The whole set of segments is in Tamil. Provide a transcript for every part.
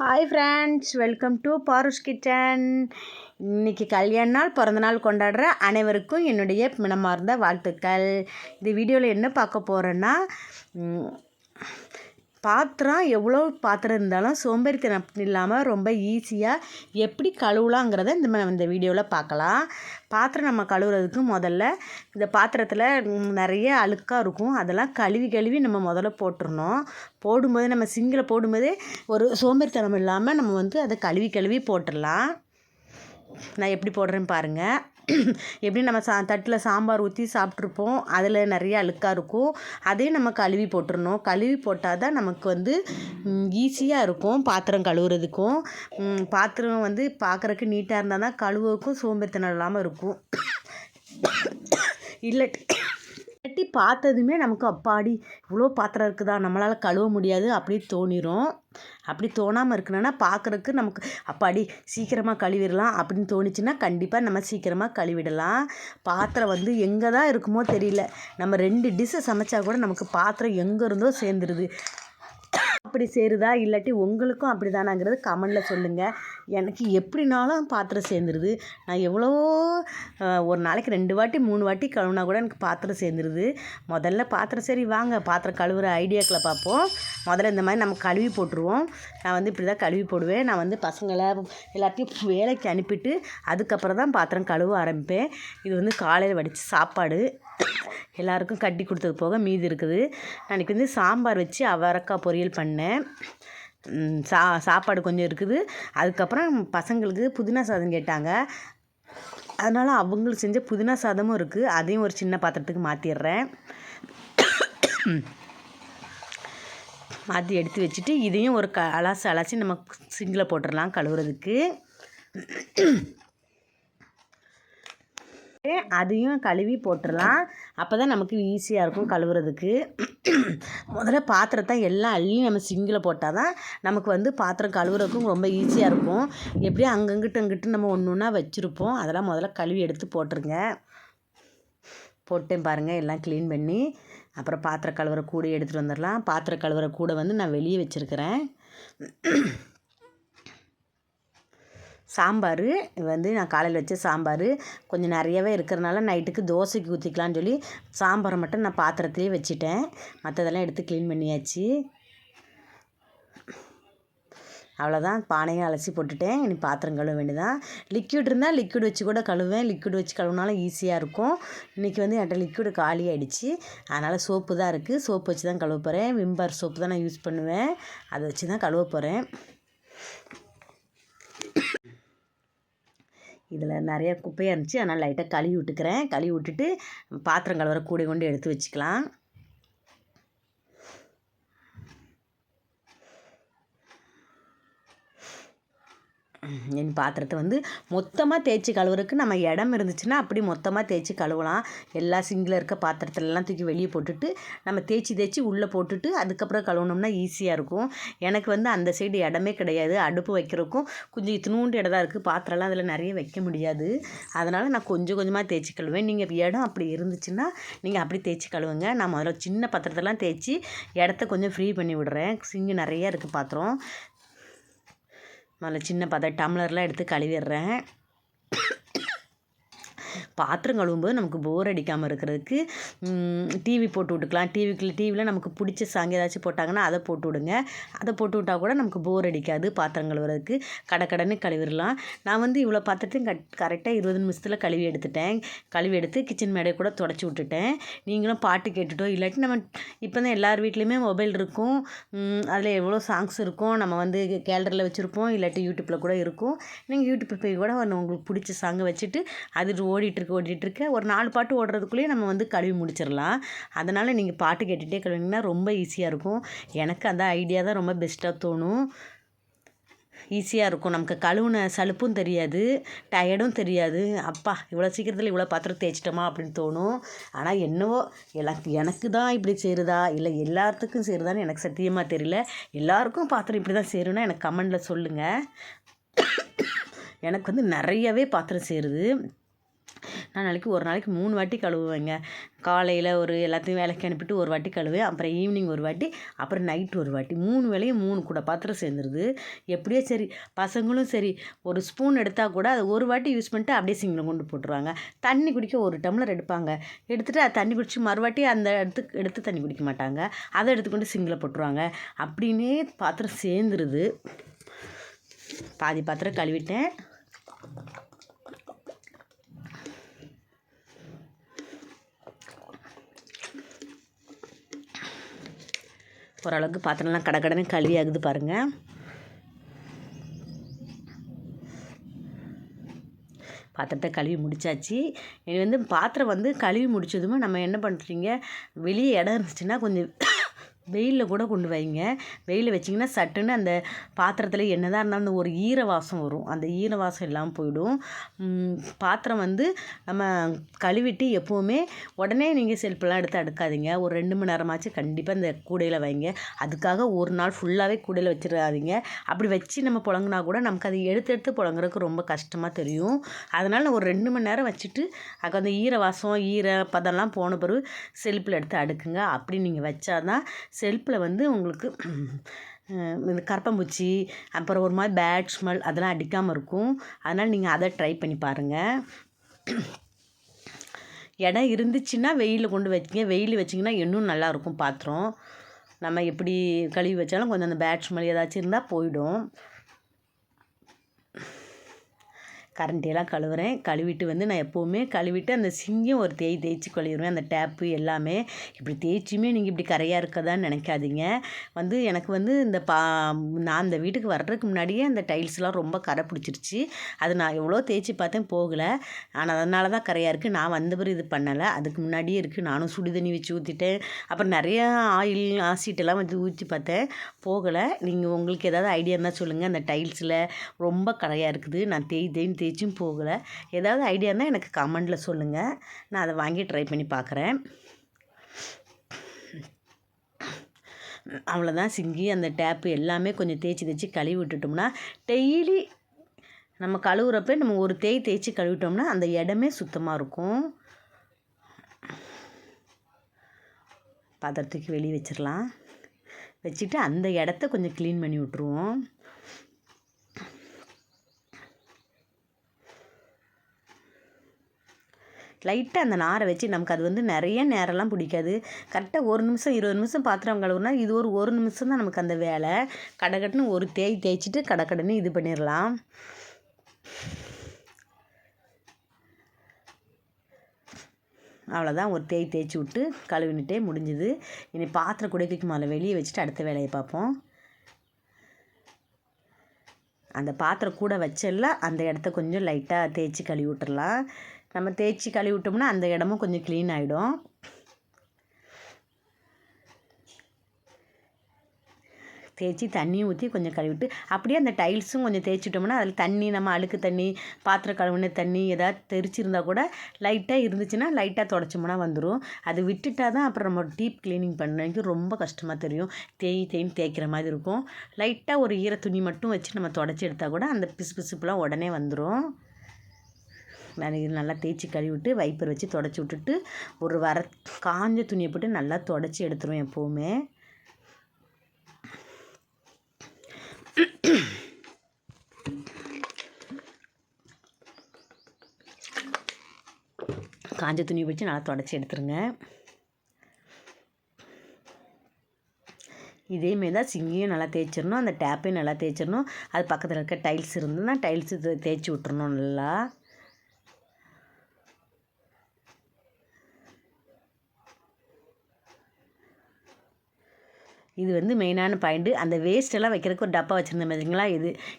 Hi friends, welcome to Paru's kitchen. இன்றைக்கி கல்யாண நாள், பிறந்த நாள் கொண்டாடுற அனைவருக்கும் என்னுடைய மனமார்ந்த வாழ்த்துக்கள். இந்த வீடியோவில் என்ன பார்க்க போகிறேன்னா, பாத்திரம் எவ்வளோ பாத்திரம் இருந்தாலும் சோம்பேறித்தனம் இல்லாமல் ரொம்ப ஈஸியாக எப்படி கழுவலாங்கிறத இந்த வீடியோவில் பார்க்கலாம். பாத்திரம் நம்ம கழுவுறதுக்கு முதல்ல இந்த பாத்திரத்தில் நிறைய அழுக்காக இருக்கும். அதெல்லாம் கழுவி நம்ம முதல்ல போட்டுடணும். போடும்போது நம்ம சிங்கில் போடும்போதே ஒரு சோம்பேறித்தனம் இல்லாமல் நம்ம அதை கழுவி போட்டுடலாம். நான் எப்படி போடுறேன்னு பாருங்கள். எப்படி நம்ம தட்டில் சாம்பார் ஊற்றி சாப்பிட்ருப்போம், அதில் நிறைய அழுக்காக இருக்கும். அதையும் நம்ம கழுவி போட்டுடணும். கழுவி போட்டால் தான் நமக்கு ஈஸியாக இருக்கும் பாத்திரம் கழுவுறதுக்கும். பாத்திரம் பார்க்குறக்கு நீட்டாக இருந்தால் தான் கழுவுறதுக்கும் சோம்பேறித்தனம் இல்லாமல் இருக்கும். இல்லாட்டி பார்த்ததுமே நமக்கு அப்பாடி இவ்வளோ பாத்திரம் இருக்குதா, நம்மளால் கழுவ முடியாது அப்படி தோணிடும். அப்படி தோணாமல் இருக்கணும்னா பார்க்குறக்கு நமக்கு அப்பாடி சீக்கிரமாக கழுவிடலாம் அப்படின்னு தோணிச்சுன்னா கண்டிப்பாக நம்ம சீக்கிரமாக கழுவிடலாம். பாத்திரம் எங்கே தான் இருக்குமோ தெரியல, நம்ம 2 டிஷ்ஷை சமைச்சா கூட நமக்கு பாத்திரம் எங்கே இருந்தோ சேர்ந்துருது. அப்படி சேருதா இல்லாட்டி உங்களுக்கும் அப்படி தானாங்கிறது கமெண்டில் சொல்லுங்கள். எனக்கு எப்படினாலும் பாத்திரம் சேர்ந்துருது. நான் எவ்வளவோ ஒரு நாளைக்கு 2 வாட்டி 3 வாட்டி கழுவுனா கூட எனக்கு பாத்திரம் சேர்ந்துருது. முதல்ல பாத்திரம் சரி வாங்க பாத்திரம் கழுவுற ஐடியாக்களை பார்ப்போம். முதல்ல இந்த மாதிரி நம்ம கழுவி போட்டுருவோம். நான் இப்படி தான் கழுவி போடுவேன். நான் பசங்களை எல்லாத்தையும் வேலைக்கு அனுப்பிட்டு அதுக்கப்புறம் தான் பாத்திரம் கழுவ ஆரம்பிப்பேன். இது காலையில் வடித்த சாப்பாடு எல்லாருக்கும் கட்டி கொடுத்தது போக மீதி இருக்குது. நான் இன்றைக்கி சாம்பார் வச்சு அவரைக்காய் பொரியல் பண்ணேன். சாப்பாடு கொஞ்சம் இருக்குது. அதுக்கப்புறம் பசங்களுக்கு புதினா சாதம் கேட்டாங்க. அதனால் அவங்களுக்கு செஞ்ச புதினா சாதமும் இருக்குது. அதையும் ஒரு சின்ன பாத்திரத்துக்கு மாற்றிடுறேன். மாற்றி எடுத்து வச்சுட்டு இதையும் ஒரு அலசி நம்ம சிங்கில் போட்டுடலாம் கழுவுறதுக்கு. அதையும் கழுவி போட்டுடலாம். அப்போ தான் நமக்கு ஈஸியாக இருக்கும் கழுவுறதுக்கு. முதல்ல பாத்திரத்தை எல்லாம் அள்ளி நம்ம சிங்கில் போட்டால் தான் நமக்கு பாத்திரம் கழுவுறதுக்கும் ரொம்ப ஈஸியாக இருக்கும். எப்படியும் அங்கிட்டு நம்ம ஒன்று ஒன்றா வச்சுருப்போம். அதெல்லாம் முதல்ல கழுவி எடுத்து போட்டுருங்க. போட்டேன் பாருங்கள், எல்லாம் க்ளீன் பண்ணி அப்புறம் பாத்திரம் கழுவுற கூடை எடுத்துகிட்டு வந்துடலாம். பாத்திரம் கழுவுற கூடை நான் வெளியே வச்சுருக்கிறேன். சாம்பார் நான் காலையில் வச்ச சாம்பார் கொஞ்சம் நிறையவே இருக்கிறனால நைட்டுக்கு தோசைக்கு ஊற்றிக்கலான்னு சொல்லி சாம்பாரை மட்டும் நான் பாத்திரத்துலேயே வச்சுட்டேன். மற்றதெல்லாம் எடுத்து க்ளீன் பண்ணியாச்சு. அவ்வளோதான், பானையும் அலசி போட்டுட்டேன். இனி பாத்திரம் கழுவ வேண்டியதான். லிக்விட் இருந்தால் லிக்விட் வச்சு கூட கழுவேன். லிக்விட் வச்சு கழுவினாலும் ஈஸியாக இருக்கும். இன்றைக்கி என்கிட்ட லிக்விடு காலி ஆகிடுச்சு. அதனால் சோப்பு தான் இருக்குது. சோப்பு வச்சு தான் கழுவ போகிறேன். விம்பார் சோப்பு தான் நான் யூஸ் பண்ணுவேன். அதை வச்சு தான் கழுவ போகிறேன். இதில் நிறைய குப்பையாக இருந்துச்சு, அதனால் லைட்டாக கழுவி விட்டுக்கிறேன். கழுவி விட்டுட்டு பாத்திரம் கழுவுற கூடை கொண்டு எடுத்து வச்சுக்கலாம். என் பாத்திரத்தை மொத்தமாக தேய்ச்சி கழுவுறதுக்கு நம்ம இடம் இருந்துச்சுன்னா அப்படி மொத்தமாக தேய்ச்சி கழுவலாம். எல்லா சிங்கில் இருக்க பாத்திரத்துலலாம் தூக்கி வெளியே போட்டுட்டு நம்ம தேய்ச்சி உள்ளே போட்டுட்டு அதுக்கப்புறம் கழுவுனோம்னா ஈஸியாக இருக்கும். எனக்கு அந்த சைடு இடமே கிடையாது. அடுப்பு வைக்கிறதுக்கும் கொஞ்சம் இத்தினூண்டு இடம் தான் இருக்குது. பாத்திரம்லாம் அதில் நிறைய வைக்க முடியாது. அதனால் நான் கொஞ்சமாக தேய்ச்சி கழுவேன். நீங்கள் இடம் அப்படி இருந்துச்சுன்னா நீங்கள் அப்படி தேய்ச்சி கழுவுங்க. நான் முதல்ல சின்ன பாத்திரத்தெல்லாம் தேய்ச்சி இடத்த கொஞ்சம் ஃப்ரீ பண்ணி விடுறேன். சிங்கு நிறைய இருக்குது பாத்திரம். அதில் சின்ன டம்ளர்லாம் எடுத்து கழுவிடுறேன். பாத்திரம் கழுவும்போது நமக்கு போர் அடிக்காமல் இருக்கிறதுக்கு டிவி போட்டு விட்டுக்கலாம். டிவியில் நமக்கு பிடிச்ச சாங் ஏதாச்சும் போட்டாங்கன்னா அதை போட்டு விடுங்க. அதை போட்டு விட்டால் கூட நமக்கு போர் அடிக்காது. பாத்திரம் கழுவுறதுக்கு கடன்னு கழுவிடலாம். நான் இவ்வளோ பாத்திரத்தையும் கரெக்டாக 20 நிமிஷத்தில் கழுவி எடுத்துட்டேன். கழுவி எடுத்து கிச்சன் மேடையை கூட தொடச்சி விட்டுட்டேன். நீங்களும் பாட்டு கேட்டுட்டோ இல்லாட்டி நம்ம இப்போ தான் எல்லார் வீட்லேயுமே மொபைல் இருக்கும். அதில் எவ்வளோ சாங்ஸ் இருக்கும். நம்ம கேலரியில் வச்சுருப்போம், இல்லாட்டி யூடியூப்பில் கூட இருக்கும். நீங்கள் யூடியூப்பில் போய் கூட உங்களுக்கு பிடிச்ச சாங்கை வச்சுட்டு அது ஓடிட்டுருக்கு. ஒரு 4 பாட்டு ஓடுறதுக்குள்ளேயே நம்ம கழுவி முடிச்சிடலாம். அதனால் நீங்கள் பாட்டு கேட்டுகிட்டே கழுவிங்கன்னா ரொம்ப ஈஸியாக இருக்கும். எனக்கு அந்த ஐடியா தான் ரொம்ப பெஸ்ட்டாக தோணும். ஈஸியாக இருக்கும். நமக்கு கழுவுன சலுப்பும் தெரியாது, டயர்டும் தெரியாது. அப்பா இவ்வளோ சீக்கிரத்தில் இவ்வளோ பாத்திரம் தேய்ச்சிட்டோமா அப்படின்னு தோணும். ஆனால் என்னவோ எனக்கு தான் இப்படி சேருதா இல்லை எல்லாத்துக்கும் சேருதான்னு எனக்கு சத்தியமாக தெரியல. எல்லாருக்கும் பாத்திரம் இப்படி தான் சேருன்னா எனக்கு கமெண்டில் சொல்லுங்கள். எனக்கு நிறையவே பாத்திரம் சேருது. நான் ஒரு நாளைக்கு 3 வாட்டி கழுவுவேங்க. காலையில் எல்லாத்தையும் வேலைக்கு அனுப்பிட்டு ஒரு வாட்டி கழுவேன், அப்புறம் ஈவினிங் ஒரு வாட்டி, அப்புறம் நைட்டு ஒரு வாட்டி. 3 வேளையும் 3 கூட பாத்திரம் சேர்ந்துருது. எப்படியோ சரி, பசங்களும் சரி, ஒரு ஸ்பூன் எடுத்தால் கூட அதை ஒரு வாட்டி யூஸ் பண்ணிட்டு அப்படியே சிங்கில் கொண்டு போட்டுருவாங்க. தண்ணி குடிக்க ஒரு டம்ளர் எடுப்பாங்க, எடுத்துகிட்டு அது தண்ணி குடிச்சு மறுவாட்டி அந்த எடுத்து தண்ணி குடிக்க மாட்டாங்க, அதை எடுத்துக்கொண்டு சிங்கில் போட்டுருவாங்க. அப்படின்னே பாத்திரம் சேர்ந்துருது. பாதி பாத்திரம் கழுவிட்டேன். ஓரளவுக்கு பாத்திரம்லாம் கடன்னு கழுவி ஆகுது பாருங்கள். பாத்திரத்தை கழுவி முடித்தாச்சு. இது பாத்திரம் கழுவி முடித்ததுமே நம்ம என்ன பண்ணுறீங்க, வெளியே இடம் இருந்துச்சுன்னா கொஞ்சம் வெயிலில் கூட கொண்டு வைங்க. வெயிலில் வச்சிங்கன்னா சட்டுன்னு அந்த பாத்திரத்தில் என்னதான் இருந்தாலும் அந்த ஒரு ஈர வாசம் வரும், அந்த ஈர வாசம் இல்லாமல் போயிடும். பாத்திரம் நம்ம கழுவிட்டு எப்போவுமே உடனே நீங்கள் செல்ஃபெல்லாம் எடுத்து அடுக்காதீங்க. ஒரு 2 மணி நேரமாச்சு கண்டிப்பாக இந்த கூடையில் வைங்க. அதுக்காக ஒரு நாள் ஃபுல்லாகவே கூடையில் வச்சிடாதீங்க. அப்படி வச்சு நம்ம புழங்கினா கூட நமக்கு அதை எடுத்து புழங்குறதுக்கு ரொம்ப கஷ்டமாக தெரியும். அதனால் ஒரு 2 மணி நேரம் வச்சுட்டு அதுக்கு அந்த ஈர வாசம் ஈர பதம்லாம் போன பிறகு செல்ஃபில் எடுத்து அடுக்குங்க. அப்படி நீங்கள் வச்சாதான் செல்ஃபில் உங்களுக்கு இந்த கரப்பான்பூச்சி, அப்புறம் ஒரு மாதிரி பேட் ஸ்மெல் அதெல்லாம் அடிக்காமல் இருக்கும். அதனால் நீங்கள் அதை ட்ரை பண்ணி பாருங்கள். இடம் இருந்துச்சுன்னா வெயிலில் கொண்டு வச்சிங்க. வெயில் வச்சிங்கன்னா இன்னும் நல்லாயிருக்கும் பாத்திரம். நம்ம எப்படி கழுவி வச்சாலும் கொஞ்சம் அந்த பேட் ஸ்மெல் ஏதாச்சும் இருந்தால் போயிடும். கரண்டியெல்லாம் கழுவுறேன். கழுவிட்டு நான் எப்போவுமே கழுவிட்டு அந்த சிங்கையும் ஒரு தேய்ச்சி கழுவிடுவேன். அந்த டேப்பு எல்லாமே இப்படி தேய்ச்சியுமே நீங்கள் இப்படி கரையாக இருக்கதான்னு நினைக்காதீங்க. எனக்கு இந்த நான் இந்த வீட்டுக்கு வர்றதுக்கு முன்னாடியே அந்த டைல்ஸ்லாம் ரொம்ப கரை பிடிச்சிருச்சு. அது நான் எவ்வளோ தேய்ச்சி பார்த்தேன், போகலை. ஆனால் அதனால தான் கரையாக இருக்குது. நான் வந்த பிறகு இது பண்ணலை, அதுக்கு முன்னாடியே இருக்குது. நானும் சுடு தண்ணி வச்சு ஊற்றிட்டேன், அப்புறம் நிறையா ஆயில் ஆசிட்டெல்லாம் ஊற்றி பார்த்தேன், போகலை. நீங்கள் உங்களுக்கு ஏதாவது ஐடியா இருந்தால் சொல்லுங்கள். அந்த டைல்ஸில் ரொம்ப கரையாக இருக்குது, நான் தேய்ச்சும் போகலை. ஏதாவது ஐடியா இருந்தால் எனக்கு கமெண்டில் சொல்லுங்கள், நான் அதை வாங்கி ட்ரை பண்ணி பார்க்குறேன். அவ்வளோதான். சிங்கி அந்த டேப்பு எல்லாமே கொஞ்சம் தேய்ச்சி கழுவி விட்டுட்டோம்னா, டெய்லி நம்ம கழுவுறப்ப நம்ம ஒரு தேய்ச்சி கழுவிட்டோம்னா அந்த இடமே சுத்தமாக இருக்கும். பாத்திரத்துக்கு வெளியே வச்சிடலாம். வச்சுட்டு அந்த இடத்த கொஞ்சம் க்ளீன் பண்ணி விட்ருவோம். லைட்டாக அந்த நாரை வச்சு நமக்கு அது நிறைய நேரம்லாம் பிடிக்காது. கரெக்டாக 1 நிமிஷம் 20 நிமிஷம் பாத்திரம் கழுவுனா இது ஒரு நிமிஷம் தான் நமக்கு அந்த வேலை. கடகட்டுன்னு ஒரு தேய்ச்சிட்டு கடன்னு இது பண்ணிடலாம். அவ்வளோதான். ஒரு தேய்ச்சி விட்டு கழுவினிட்டே முடிஞ்சுது. இனி பாத்திரம் குடைக்கு மேலே வெளியே வச்சுட்டு அடுத்த வேலையை பார்ப்போம். அந்த பாத்திரம் கூட வச்செல்லாம் அந்த இடத்த கொஞ்சம் லைட்டாக தேய்ச்சி கழுவி விட்டுறலாம். நம்ம தேய்ச்சி கழுவி விட்டோம்னா அந்த இடமும் கொஞ்சம் க்ளீன் ஆகிடும். தேய்ச்சி தண்ணியும் ஊற்றி கொஞ்சம் கழுவிட்டு அப்படியே அந்த டைல்ஸும் கொஞ்சம் தேய்ச்சிட்டோம்னா அதில் தண்ணி, நம்ம அழுக்கு தண்ணி, பாத்திரம் கழுவுன தண்ணி ஏதாவது தெரிச்சிருந்தால் கூட லைட்டாக இருந்துச்சுன்னா லைட்டாக தொடச்சோம்னா வந்துடும். அது விட்டுட்டால் தான் அப்புறம் நம்ம டீப் க்ளீனிங் பண்ணக்கு ரொம்ப கஷ்டமாக தெரியும். தேய்ன்னு தேய்க்கிற மாதிரி இருக்கும். லைட்டாக ஒரு ஈர துணி மட்டும் வச்சு நம்ம தொடச்சி எடுத்தால் கூட அந்த பிசுப்புலாம் உடனே வந்துடும். நான் இது நல்லா தேய்ச்சி கழுவிட்டு வைப்பர் வச்சு தொடச்சி விட்டுட்டு ஒரு காஞ்ச துணியை போட்டு நல்லா தொடச்சி எடுத்துருவேன் எப்போவுமே. காஞ்ச துணியை வச்சு நல்லா தொடச்சி எடுத்துருங்க. இதேமாரி தான் சிங்கியும் நல்லா தேய்ச்சிடணும், அந்த டேப்பையும் நல்லா தேய்ச்சிடணும். அது பக்கத்தில் இருக்க டைல்ஸ் இருந்ததுன்னா டைல்ஸு தேய்ச்சி விட்டுறணும் நல்லா. இது மெயினான பாயிண்ட்டு. அந்த வேஸ்ட்டெல்லாம் வைக்கிறதுக்கு ஒரு டப்பா வச்சுருந்தேன் பார்த்தீங்களா,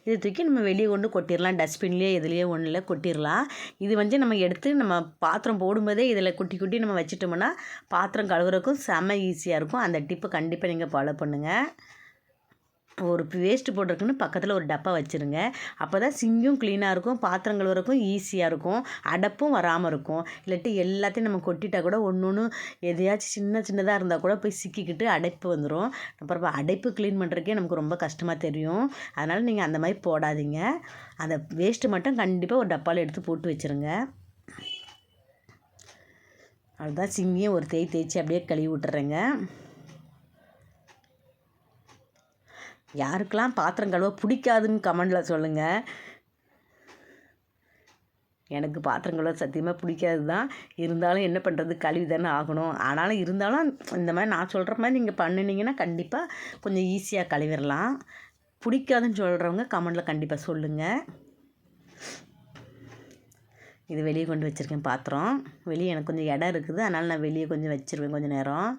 இது தூக்கி நம்ம வெளியே கொண்டு கொட்டிடலாம். டஸ்ட்பின்லேயே எதுலேயோ ஒன்றில் கொட்டிடலாம். இது நம்ம எடுத்து நம்ம பாத்திரம் போடும்போதே இதில் குட்டி நம்ம வச்சுட்டோம்னா பாத்திரம் கழுவுறதுக்கும் செம்ம ஈஸியாக இருக்கும். அந்த டிப்பு கண்டிப்பாக நீங்கள் ஃபாலோ பண்ணுங்கள். ஒரு வேஸ்ட்டு போட்டிருக்குன்னு பக்கத்தில் ஒரு டப்பா வச்சுருங்க. அப்போ தான் சிங்கும் க்ளீனாக இருக்கும், பாத்திரம் கழுவுறதுக்கும் ஈஸியாக இருக்கும், அடைப்பும் வராமல் இருக்கும். இல்லாட்டி எல்லாத்தையும் நம்ம கொட்டிட்டால் கூட ஒன்று எதையாச்சும் சின்னதாக இருந்தால் கூட போய் சிக்கிக்கிட்டு அடைப்பு வந்துடும். அப்புறம் அடைப்பு க்ளீன் பண்ணுறதுக்கே நமக்கு ரொம்ப கஷ்டமாக தெரியும். அதனால் நீங்கள் அந்த மாதிரி போடாதீங்க. அந்த வேஸ்ட்டு மட்டும் கண்டிப்பாக ஒரு டப்பாவில் எடுத்து போட்டு வச்சுருங்க. அதுதான் சிங்கியும் ஒரு தேய்ச்சி அப்படியே கழுவி விட்டுறேங்க. யாருக்கெல்லாம் பாத்திரம் கழுவ பிடிக்காதுன்னு கமெண்டில் சொல்லுங்கள். எனக்கு பாத்திரம் கழுவ சத்தியமாக பிடிக்காது தான். இருந்தாலும் என்ன பண்ணுறது, கழுவி தானே ஆகணும். ஆனாலும் இருந்தாலும் இந்த மாதிரி நான் சொல்கிற மாதிரி நீங்கள் பண்ணினீங்கன்னா கண்டிப்பாக கொஞ்சம் ஈஸியாக கழுவிடலாம். பிடிக்காதுன்னு சொல்கிறவங்க கமெண்டில் கண்டிப்பாக சொல்லுங்கள். இது வெளியே கொண்டு வச்சுருக்கேன் பாத்திரம். வெளியே எனக்கு கொஞ்சம் இடம் இருக்குது, அதனால் நான் வெளியே கொஞ்சம் வச்சுருவேன் கொஞ்சம் நேரம்.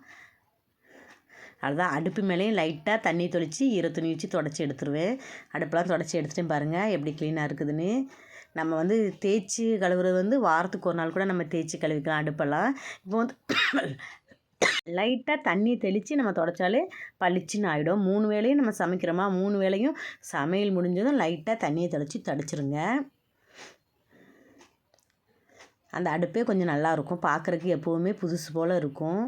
அதுதான் அடுப்பு மேலேயும் லைட்டாக தண்ணி தொளித்து ஈர துணி வச்சு தொடச்சி எடுத்துருவேன். அடுப்பெல்லாம் தொடச்சி எடுத்துகிட்டேன் பாருங்கள் எப்படி க்ளீனாக இருக்குதுன்னு. நம்ம வந்து தேய்ச்சி கழுவுறது வந்து வாரத்துக்கு ஒரு நாள் கூட நம்ம தேய்ச்சி கழுவிக்கலாம் அடுப்பெல்லாம். இப்போ வந்து லைட்டாக தண்ணி தெளித்து நம்ம தொடச்சாலே பளிச்சுன்னு ஆகிடும். 3 வேளையும் நம்ம சமைக்கிறோமா, 3 வேளையும் சமையல் முடிஞ்சதும் லைட்டாக தண்ணியை தெளித்து தடிச்சிருங்க. அந்த அடுப்பே கொஞ்சம் நல்லாயிருக்கும், பார்க்குறக்கு எப்போவுமே புதுசு போல் இருக்கும்.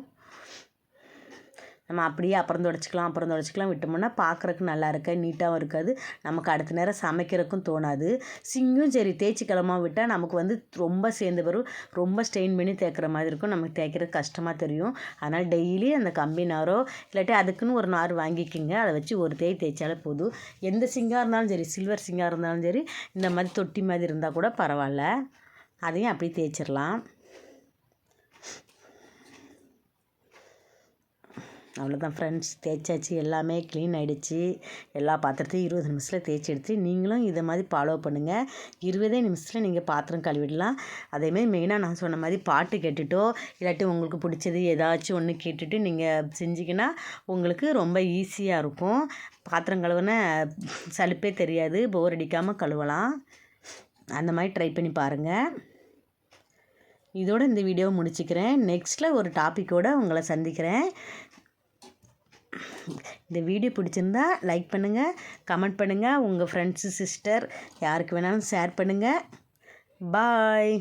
நம்ம அப்படியே அப்புறம் தொடச்சிக்கலாம் விட்டோம்னா பார்க்குறக்கு நல்லா இருக்க நீட்டாகவும் இருக்காது, நமக்கு அடுத்த நேரம் சமைக்கிறதுக்கும் தோணாது. சிங்கும் சரி தேய்ச்சி கிளம்பாம விட்டால் நமக்கு வந்து ரொம்ப சேர்ந்து வரும், ரொம்ப ஸ்ட்ரெயின் பண்ணி தேய்க்கிற மாதிரி இருக்கும், நமக்கு தேய்க்கிறது கஷ்டமாக தெரியும். அதனால் டெய்லி அந்த கம்பி நாரோ இல்லாட்டி அதுக்குன்னு ஒரு நார் வாங்கிக்கிங்க, அதை வச்சு ஒரு தேய்ச்சாலே போதும். எந்த சிங்காக இருந்தாலும் சரி, சில்வர் சிங்காக இருந்தாலும் சரி, இந்த மாதிரி தொட்டி மாதிரி இருந்தால் கூட பரவாயில்ல, அதையும் அப்படி தேய்ச்சிடலாம். அவ்வளோதான் ஃப்ரெண்ட்ஸ், தேய்ச்சாச்சு, எல்லாமே க்ளீன் ஆகிடுச்சு. எல்லா பாத்திரத்தையும் 20 நிமிஷத்தில் தேய்ச்சி எடுத்து நீங்களும் இதை மாதிரி ஃபாலோ பண்ணுங்கள். 20 நிமிஷத்தில் நீங்கள் பாத்திரம் கழுவிடலாம். அதேமாதிரி மெயினாக நான் சொன்ன மாதிரி பாட்டு கேட்டுட்டோ இல்லாட்டி உங்களுக்கு பிடிச்சது ஏதாச்சும் ஒன்று கேட்டுட்டு நீங்கள் செஞ்சிங்கன்னா உங்களுக்கு ரொம்ப ஈஸியாக இருக்கும். பாத்திரம் கழுவுன சலுப்பே தெரியாது, போர் அடிக்காமல் கழுவலாம். அந்த மாதிரி ட்ரை பண்ணி பாருங்கள். இதோடு இந்த வீடியோவை முடிச்சுக்கிறேன். நெக்ஸ்ட்டில் ஒரு டாப்பிக்கோடு உங்களை சந்திக்கிறேன். இந்த வீடியோ பிடிச்சிருந்தா லைக் பண்ணுங்கள், கமெண்ட் பண்ணுங்கள், உங்கள் ஃப்ரெண்ட்ஸு சிஸ்டர் யாருக்கு வேணாலும் ஷேர் பண்ணுங்கள். பாய்.